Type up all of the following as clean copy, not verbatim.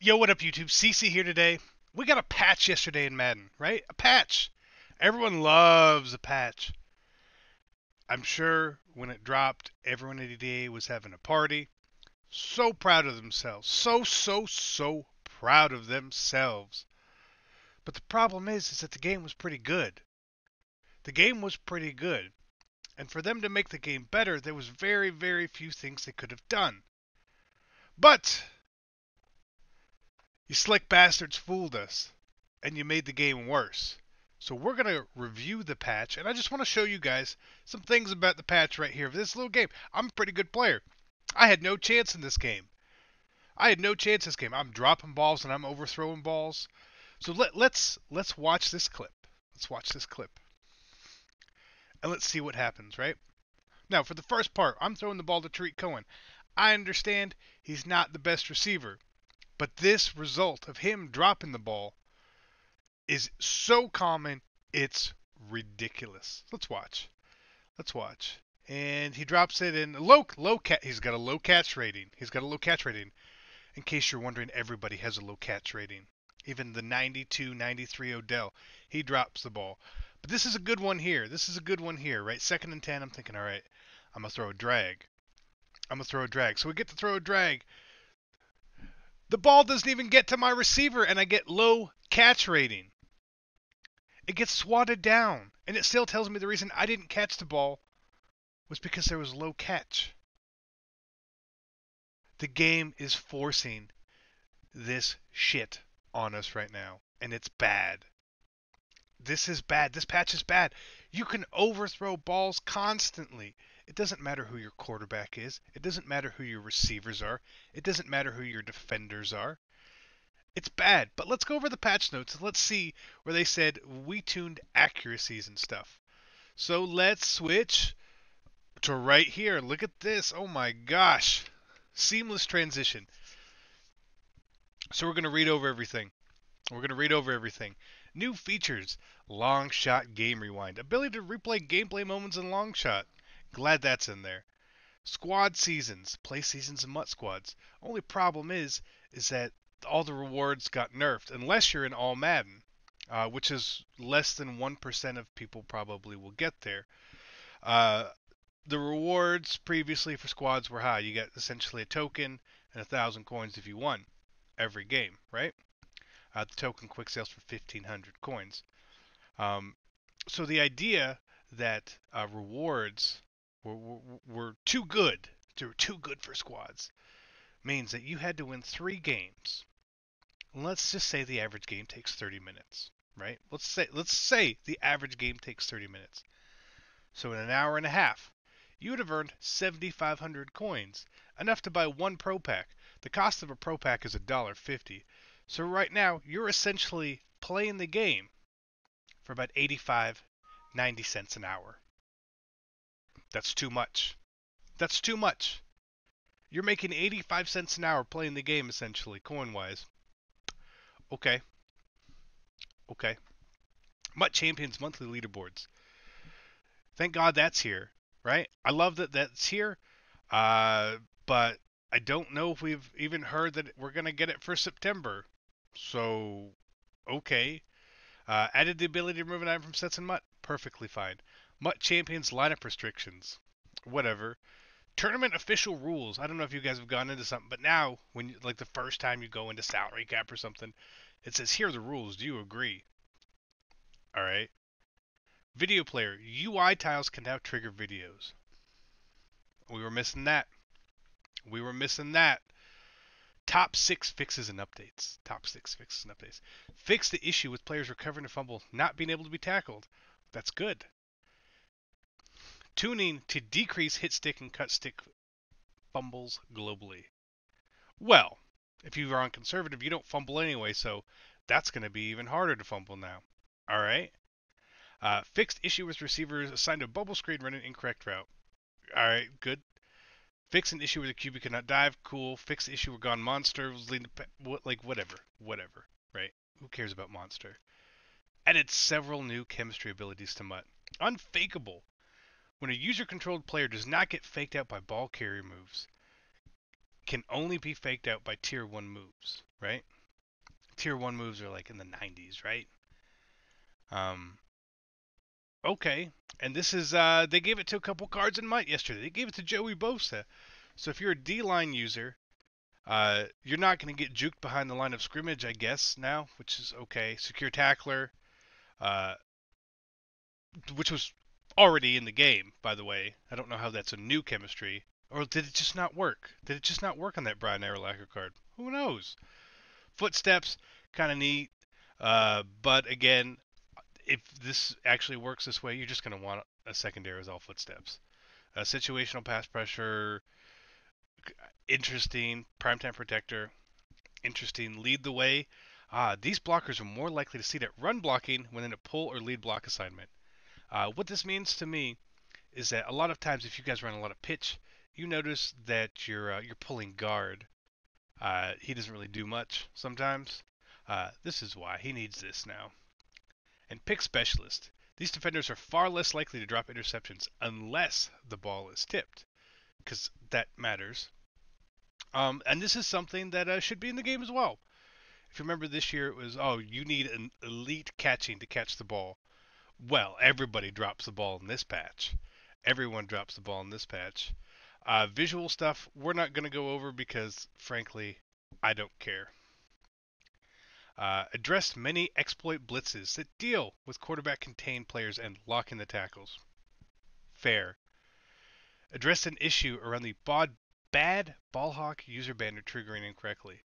Yo, what up, YouTube? CC here today. We got a patch yesterday in Madden, right? A patch. Everyone loves a patch. I'm sure when it dropped, everyone at EDA was having a party. So proud of themselves. So proud of themselves. But the problem is that the game was pretty good. The game was pretty good. And for them to make the game better, there was very few things they could have done. But you slick bastards fooled us, and you made the game worse. So we're going to review the patch, and I just want to show you guys some things about the patch right here. For this little game, I'm a pretty good player. I had no chance in this game. I'm dropping balls and I'm overthrowing balls. So let's watch this clip. Let's watch this clip. And let's see what happens, right? Now, for the first part, I'm throwing the ball to Tariq Cohen. I understand he's not the best receiver. But this result of him dropping the ball is so common, it's ridiculous. Let's watch. Let's watch. And he drops it in he's got a low catch rating. In case you're wondering, everybody has a low catch rating. Even the 92, 93 Odell, he drops the ball. But this is a good one here. Right? Second and 10, I'm thinking, all right, I'm going to throw a drag. So we get to throw a drag. The ball doesn't even get to my receiver, and I get low catch rating. It gets swatted down, and it still tells me the reason I didn't catch the ball was because there was low catch. The game is forcing this shit on us right now, and it's bad. This is bad. This patch is bad. You can overthrow balls constantly. It doesn't matter who your quarterback is. It doesn't matter who your receivers are. It doesn't matter who your defenders are. It's bad, but let's go over the patch notes and let's see where they said we tuned accuracies and stuff. So let's switch to right here. Look at this. Oh my gosh. Seamless transition. So we're going to read over everything. New features. Long shot game rewind. Ability to replay gameplay moments in long shot. Glad that's in there. Squad seasons. Play seasons and MUT squads. Only problem is that all the rewards got nerfed, unless you're in all Madden, which is less than 1% of people probably will get there. The rewards previously for squads were high. You get essentially a token and 1,000 coins if you won every game, right? The token quick sales for 1,500 coins. So the idea that rewards were too good, for squads, means that you had to win 3 games. Let's just say the average game takes 30 minutes, right? Let's say the average game takes 30 minutes. So in an hour and a half, you would have earned 7,500 coins, enough to buy 1 Pro Pack. The cost of a Pro Pack is $1.50. So right now, you're essentially playing the game for about 85, 90 cents an hour. That's too much. You're making 85 cents an hour playing the game, essentially, coin-wise. Okay. MUT Champions monthly leaderboards. Thank God that's here, right? I love that that's here, but I don't know if we've even heard that we're going to get it for September. So, okay. Added the ability to remove an item from sets in MUT. Perfectly fine. MUT Champions lineup restrictions. Whatever. Tournament official rules. I don't know if you guys have gone into something, but now, when you, like the first time you go into salary cap or something, it says, here are the rules. Do you agree? All right. Video player. UI tiles can now trigger videos. We were missing that. Top 6 fixes and updates. Fix the issue with players recovering a fumble not being able to be tackled. That's good. Tuning to decrease hit stick and cut stick fumbles globally. Well, if you are on conservative, you don't fumble anyway, so that's going to be even harder to fumble now. All right. Fixed issue with receivers assigned a bubble screen running incorrect route. All right, good. Fix an issue where the QB cannot dive. Cool. Fix the issue where gone monster was leading to whatever. Right? Who cares about monster? Added several new chemistry abilities to MUT. Unfakeable. When a user-controlled player does not get faked out by ball carrier moves. can only be faked out by tier 1 moves, right? Tier 1 moves are like in the 90s, right? Um, okay. And this is, they gave it to a couple cards in Might yesterday. They gave it to Joey Bosa. So if you're a D-line user, you're not going to get juked behind the line of scrimmage, I guess, now, which is okay. Secure tackler, uh, which was already in the game, by the way. I don't know how that's a new chemistry. Or did it just not work? Did it just not work on that Brian Urlacher card? Who knows? Footsteps, kind of neat. But again, if this actually works this way, you're just going to want a secondary as all footsteps. Situational pass pressure, interesting. Primetime protector, interesting. Lead the way. These blockers are more likely to see that run blocking when in a pull or lead block assignment. What this means to me is that a lot of times, if you guys run a lot of pitch, you notice that you're pulling guard. He doesn't really do much sometimes. This is why he needs this now. And pick specialist. These defenders are far less likely to drop interceptions unless the ball is tipped, because that matters. And this is something that should be in the game as well. If you remember this year, it was, oh, you need an elite catching to catch the ball. Well, everybody drops the ball in this patch. Everyone drops the ball in this patch. Visual stuff, we're not going to go over because, frankly, I don't care. Addressed many exploit blitzes that deal with quarterback-contained players and locking the tackles. Fair. Addressed an issue around the bad ball hawk user banner triggering incorrectly.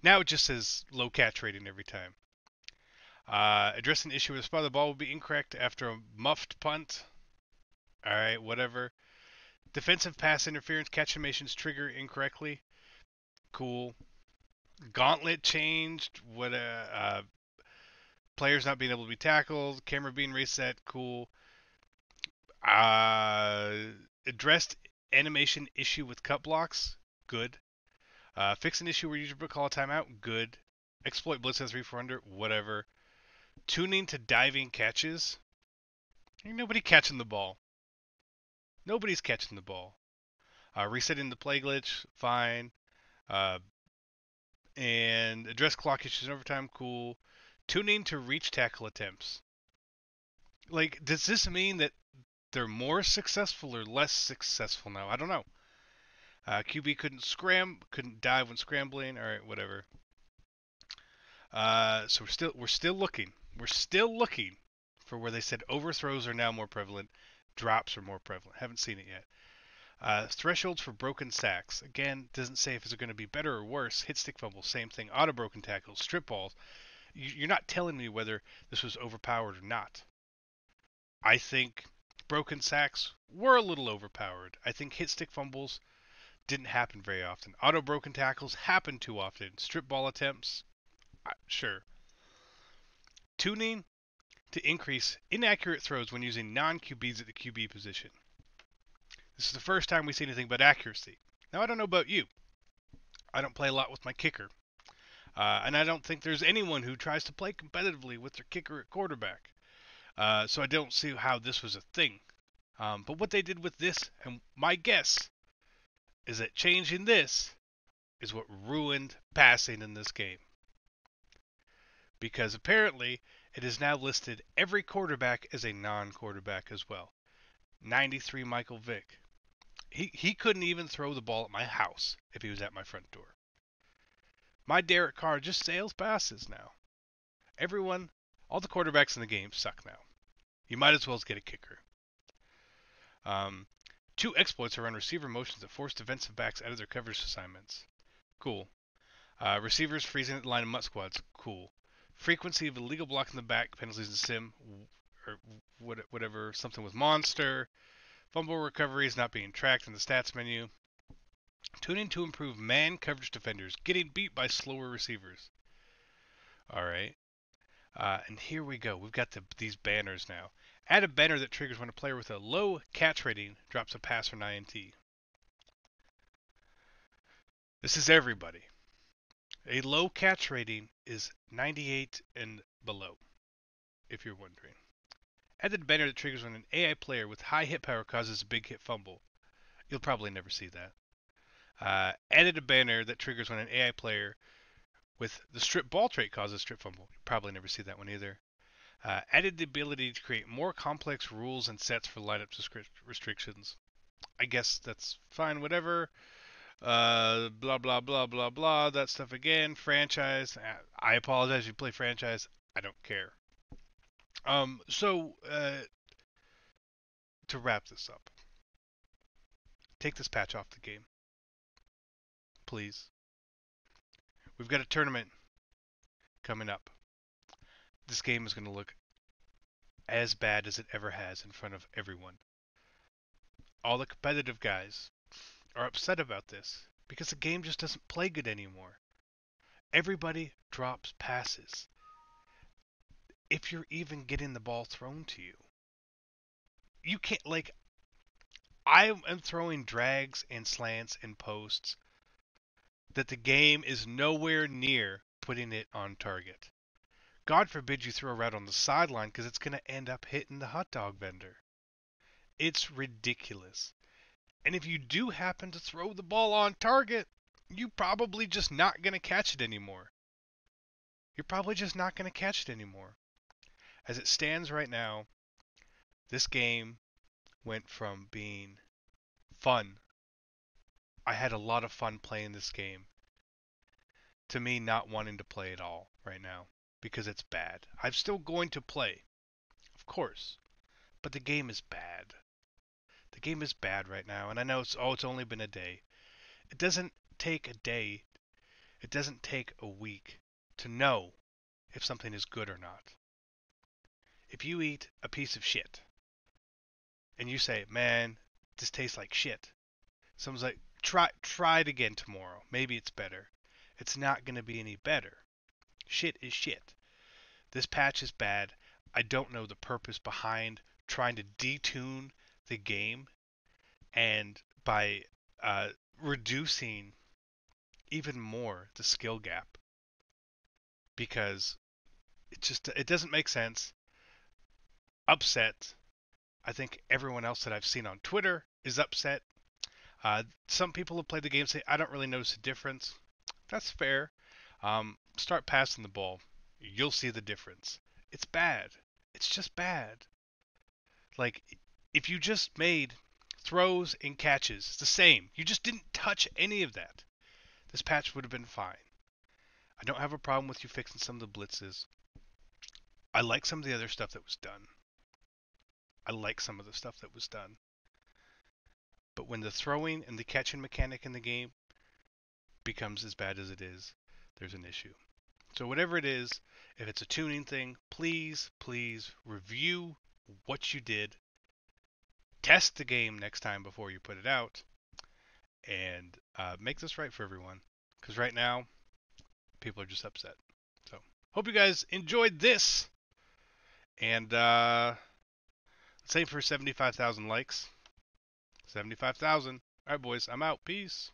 Now it just says low catch rating every time. Addressed an issue where the spot of the ball will be incorrect after a muffed punt. Alright, whatever. Defensive pass interference catch animations trigger incorrectly. Cool. Gauntlet changed. Players not being able to be tackled. Camera being reset. Cool. Addressed animation issue with cut blocks. Good. Fix an issue where user will call a timeout. Good. Exploit blitz as 3-4 whatever. Tuning to diving catches. Ain't nobody catching the ball. Nobody's catching the ball. Resetting the play glitch, fine. And address clock issues in overtime, cool. Tuning to reach tackle attempts. Like, does this mean that they're more successful or less successful now? I don't know. QB couldn't dive when scrambling. All right, whatever. So we're still looking. We're still looking for where they said overthrows are now more prevalent, drops are more prevalent. Haven't seen it yet. Thresholds for broken sacks. Again, doesn't say if it's going to be better or worse. Hit stick fumbles, same thing. Auto broken tackles, strip balls. You're not telling me whether this was overpowered or not. I think broken sacks were a little overpowered. I think hit stick fumbles didn't happen very often. Auto broken tackles happen too often. Strip ball attempts, sure. Tuning to increase inaccurate throws when using non-QBs at the QB position. This is the first time we see anything but accuracy. Now, I don't know about you. I don't play a lot with my kicker. And I don't think there's anyone who tries to play competitively with their kicker at quarterback. So I don't see how this was a thing. But what they did with this, and my guess, is that changing this is what ruined passing in this game. Because apparently, it is now listed every quarterback as a non-quarterback as well. 93 Michael Vick. He couldn't even throw the ball at my house if he was at my front door. My Derek Carr just sails passes now. Everyone, all the quarterbacks in the game suck now. You might as well get a kicker. 2 exploits are on receiver motions that force defensive backs out of their coverage assignments. Cool. Receivers freezing at the line of mutt squads. Cool. Frequency of illegal blocking the back, penalties in sim, or whatever, something with monster. Fumble recoveries not being tracked in the stats menu. Tuning to improve man coverage defenders, getting beat by slower receivers. Alright. And here we go. We've got these banners now. Add a banner that triggers when a player with a low catch rating drops a pass or an INT. This is everybody. A low catch rating is 98 and below, if you're wondering. Added banner that triggers when an AI player with high hit power causes a big hit fumble. You'll probably never see that. Added a banner that triggers when an AI player with the strip ball trait causes strip fumble. You probably never see that one either. Added the ability to create more complex rules and sets for lineup restrictions. I guess that's fine, whatever. Blah, blah, blah, blah, blah. That stuff again. Franchise. I apologize if you play franchise. I don't care. To wrap this up, take this patch off the game, please. We've got a tournament coming up. This game is going to look as bad as it ever has in front of everyone. All the competitive guys are upset about this because the game just doesn't play good anymore. Everybody drops passes. If you're even getting the ball thrown to you, you can't, like, I am throwing drags and slants and posts that the game is nowhere near putting it on target. God forbid you throw a route on the sideline because it's going to end up hitting the hot dog vendor. It's ridiculous. And if you do happen to throw the ball on target, you're probably just not going to catch it anymore. You're probably just not going to catch it anymore. As it stands right now, this game went from being fun. I had a lot of fun playing this game to me not wanting to play at all right now because it's bad. I'm still going to play, of course, but the game is bad. The game is bad right now, and I know it's only been a day. It doesn't take a day. It doesn't take a week to know if something is good or not. If you eat a piece of shit and you say, "Man, this tastes like shit," someone's like, "Try it again tomorrow. Maybe it's better." It's not going to be any better. Shit is shit. This patch is bad. I don't know the purpose behind trying to detune the game and by reducing even more the skill gap because it doesn't make sense. Upset. I think everyone else that I've seen on Twitter is upset. Some people who play the game say I don't really notice a difference. That's fair. Start passing the ball. You'll see the difference. It's bad. It's just bad. Like, if you just made throws and catches it's the same, you just didn't touch any of that, this patch would have been fine. I don't have a problem with you fixing some of the blitzes. I like some of the other stuff that was done. But when the throwing and the catching mechanic in the game becomes as bad as it is, there's an issue. So whatever it is, if it's a tuning thing, please review what you did. Test the game next time before you put it out. And make this right for everyone. Because right now, people are just upset. So, hope you guys enjoyed this. And let's aim for 75,000 likes. 75,000. All right, boys, I'm out. Peace.